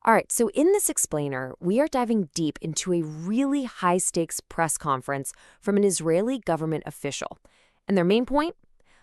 All right, so in this explainer, we are diving deep into a really high-stakes press conference from an Israeli government official. And their main point?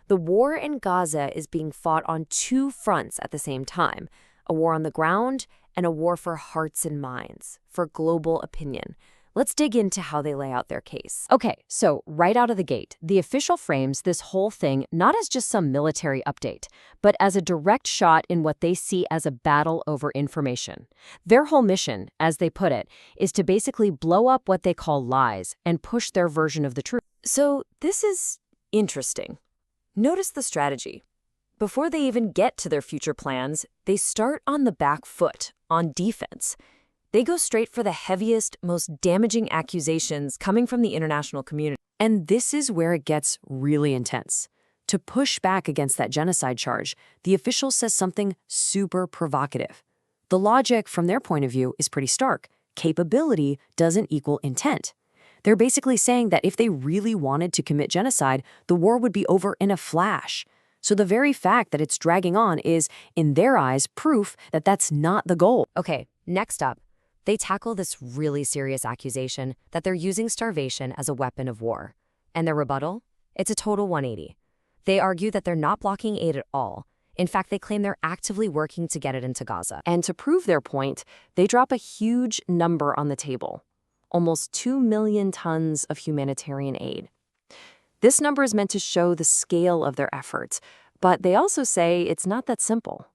The war in Gaza is being fought on two fronts at the same time, a war on the ground and a war for hearts and minds, for global opinion. Let's dig into how they lay out their case. Okay, so right out of the gate, the official frames this whole thing not as just some military update, but as a direct shot in what they see as a battle over information. Their whole mission, as they put it, is to basically blow up what they call lies and push their version of the truth. So this is interesting. Notice the strategy. Before they even get to their future plans, they start on the back foot, on defense. They go straight for the heaviest, most damaging accusations coming from the international community. And this is where it gets really intense. To push back against that genocide charge, the official says something super provocative. The logic, from their point of view, is pretty stark. Capability doesn't equal intent. They're basically saying that if they really wanted to commit genocide, the war would be over in a flash. So the very fact that it's dragging on is, in their eyes, proof that that's not the goal. Okay, next up. They tackle this really serious accusation that they're using starvation as a weapon of war. And their rebuttal? It's a total 180. They argue that they're not blocking aid at all. In fact, they claim they're actively working to get it into Gaza. And to prove their point, they drop a huge number on the table. Almost 2 million tons of humanitarian aid. This number is meant to show the scale of their efforts, but they also say it's not that simple.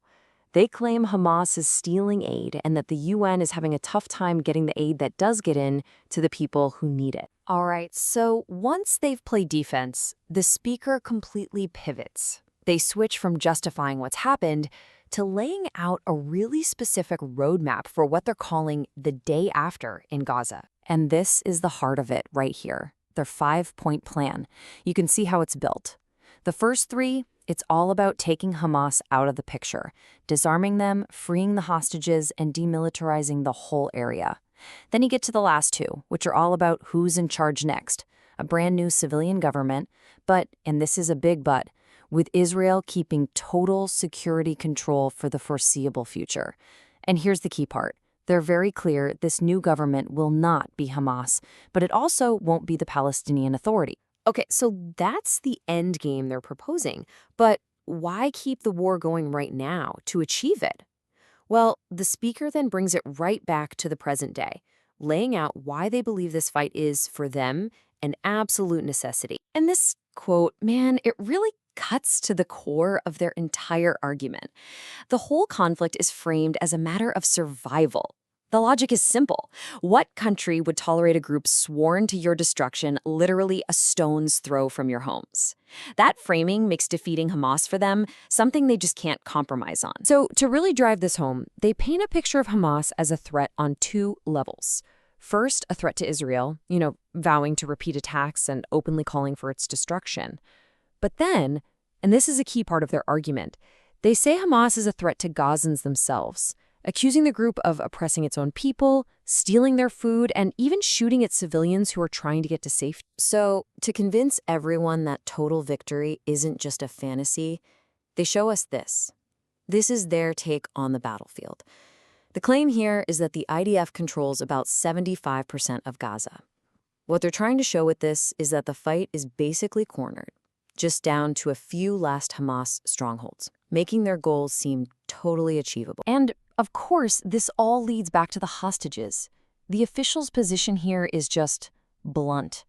They claim Hamas is stealing aid and that the UN is having a tough time getting the aid that does get in to the people who need it. All right, so once they've played defense, the speaker completely pivots. They switch from justifying what's happened to laying out a really specific roadmap for what they're calling the day after in Gaza. And this is the heart of it right here, their 5-point plan. You can see how it's built. The first 3, it's all about taking Hamas out of the picture, disarming them, freeing the hostages, and demilitarizing the whole area. Then you get to the last 2, which are all about who's in charge next, a brand new civilian government, but, and this is a big but, with Israel keeping total security control for the foreseeable future. And here's the key part. They're very clear this new government will not be Hamas, but it also won't be the Palestinian Authority. Okay, so that's the end game they're proposing. But why keep the war going right now to achieve it? Well, the speaker then brings it right back to the present day, laying out why they believe this fight is, for them, an absolute necessity. And this quote, man, it really cuts to the core of their entire argument. The whole conflict is framed as a matter of survival. The logic is simple. What country would tolerate a group sworn to your destruction literally a stone's throw from your homes? That framing makes defeating Hamas for them something they just can't compromise on. So to really drive this home, they paint a picture of Hamas as a threat on 2 levels. First, a threat to Israel, vowing to repeat attacks and openly calling for its destruction. But then, and this is a key part of their argument, they say Hamas is a threat to Gazans themselves, accusing the group of oppressing its own people, stealing their food, and even shooting at civilians who are trying to get to safety. So, to convince everyone that total victory isn't just a fantasy, they show us this. This is their take on the battlefield. The claim here is that the IDF controls about 75% of Gaza. What they're trying to show with this is that the fight is basically cornered, just down to a few last Hamas strongholds, making their goals seem totally achievable. And of course, this all leads back to the hostages. The officials' position here is just blunt.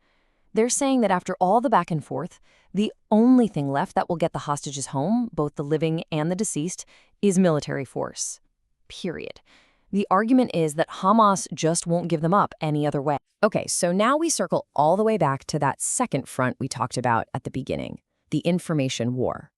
They're saying that after all the back and forth, the only thing left that will get the hostages home, both the living and the deceased, is military force. Period. The argument is that Hamas just won't give them up any other way. Okay, so now we circle all the way back to that second front we talked about at the beginning, the information war.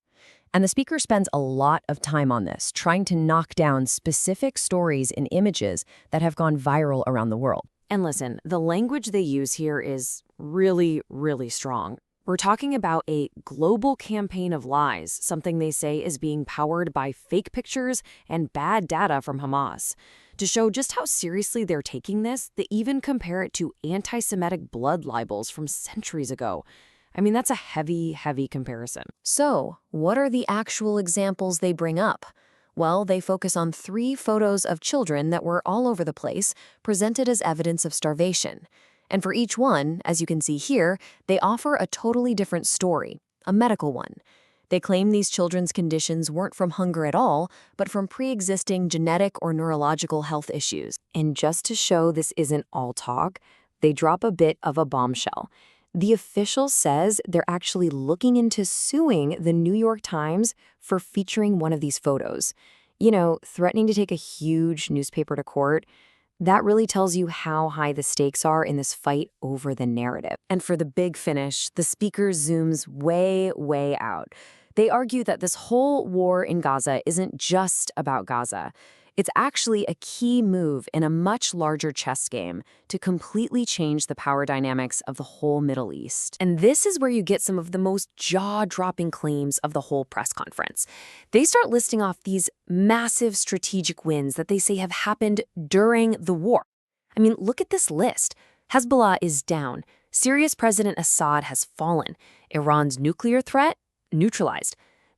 And the speaker spends a lot of time on this, trying to knock down specific stories and images that have gone viral around the world. And listen, the language they use here is really, really strong. We're talking about a global campaign of lies, something they say is being powered by fake pictures and bad data from Hamas. To show just how seriously they're taking this, they even compare it to anti-Semitic blood libels from centuries ago. I mean, that's a heavy, heavy comparison. So, what are the actual examples they bring up? Well, they focus on 3 photos of children that were all over the place, presented as evidence of starvation. And for each one, as you can see here, they offer a totally different story, a medical one. They claim these children's conditions weren't from hunger at all, but from pre-existing genetic or neurological health issues. And just to show this isn't all talk, they drop a bit of a bombshell. The official says they're actually looking into suing the New York Times for featuring one of these photos. You know, threatening to take a huge newspaper to court. That really tells you how high the stakes are in this fight over the narrative. And for the big finish, the speaker zooms way, way out. They argue that this whole war in Gaza isn't just about Gaza. It's actually a key move in a much larger chess game to completely change the power dynamics of the whole Middle East. And this is where you get some of the most jaw-dropping claims of the whole press conference. They start listing off these massive strategic wins that they say have happened during the war. I mean, look at this list. Hezbollah is down. Syria's President Assad has fallen. Iran's nuclear threat? Neutralized.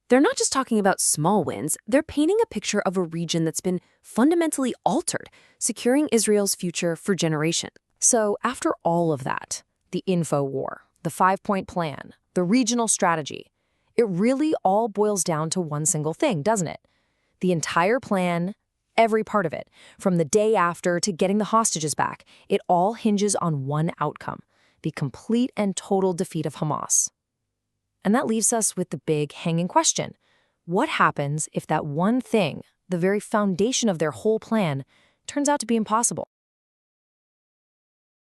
They're not just talking about small wins, they're painting a picture of a region that's been fundamentally altered, securing Israel's future for generations. So after all of that, the info war, the 5-point plan, the regional strategy, it really all boils down to one single thing, doesn't it? The entire plan, every part of it, from the day after to getting the hostages back, it all hinges on one outcome, the complete and total defeat of Hamas. And that leaves us with the big hanging question. What happens if that one thing, the very foundation of their whole plan, turns out to be impossible?